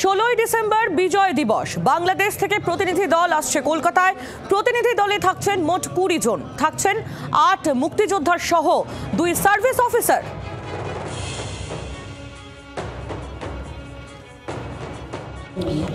16ই December বিজয় দিবস। বাংলাদেশ থেকে প্রতিনিধি দল আসছে কলকাতায়। প্রতিনিধি দলে থাকছেন মোট 20 জন, থাকছেন 8 মুক্তিযোদ্ধার সহ 2 সার্ভিস অফিসার।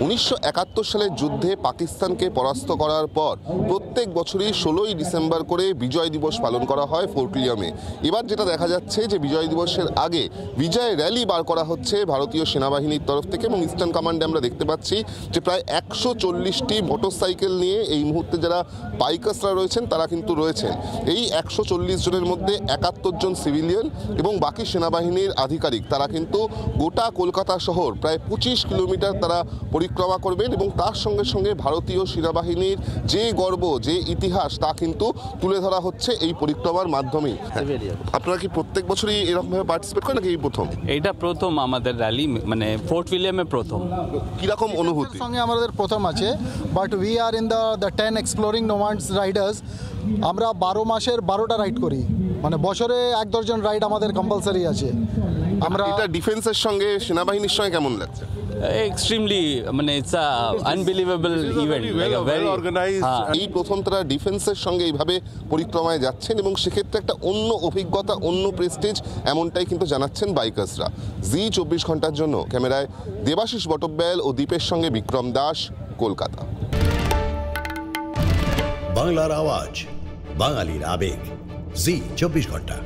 1971 সালের যুদ্ধে পাকিস্তানকে পরাস্ত করার পর প্রত্যেক বছরই 16ই ডিসেম্বর করে বিজয় দিবস পালন করা হয় ফোর্ট উইলিয়ামে। এবার যেটা দেখা যাচ্ছে যে বিজয় দিবসের আগে বিজয় র্যালি বার করা হচ্ছে ভারতীয় সেনাবাহিনীর তরফ থেকে, এবং ইস্টার্ন কমান্ডে আমরা দেখতে পাচ্ছি যে প্রায় 140টি মোটরসাইকেল নিয়ে এই মুহূর্তে যারা বাইকার্সরা রয়েছেন তারা কিন্তু রয়েছেন। এই 140 জনের মধ্যে 71 জন সিভিলিয়ান এবং বাকি সেনাবাহিনীর আধিকারিক। তারা কিন্তু গোটা কলকাতা শহর প্রায় 25 কিলোমিটার তারা পরিক্রমা করবেন, এবং তার সঙ্গে সঙ্গে ভারতীয় সেনাবাহিনীর যে গর্ব, যে ইতিহাস, তা কিন্তু তুলে ধরা হচ্ছে এই পরিক্রমার মাধ্যমে। আপনারা কি প্রত্যেক বছরই এরকমভাবে পার্টিসিপেট করেন নাকি এই প্রথম? এইটা প্রথম আমাদের র্যালি, মানে ফোর্ট উইলিয়ামে প্রথম। কিরকম অনুভূতি? সঙ্গে আমাদের প্রথম আছে, but we are in the 10 Exploring Nomads Riders. আমরা 12 মাসের 12টা রাইড করি, মানে বছরে 1-2 জন রাইড আমাদের কম্পালসারি আছে। আমরা এটা ডিফেন্সের সঙ্গে সেনাবাহিনীর সঙ্গে কেমন লাগছে? এক্সট্রিমলি, মানে it's a unbelievable event, like a very organized. এই প্রথম তারা ডিফেন্সের সঙ্গে এইভাবে পরিক্রমায় যাচ্ছেন, এবং সেক্ষেত্রে একটা অন্য অভিজ্ঞতা, অন্য প্রেস্টিজ, এমনটাই কিন্তু জানাচ্ছেন বাইকার্সরা। জি 24 ঘন্টার জন্য ক্যামেরায় দেবাশিস বটব্যাল ও দীপের সঙ্গে বিক্রম দাস, কলকাতা। বাংলার আওয়াজ, বাঙালির আবেগ, জি 24 ঘন্টা।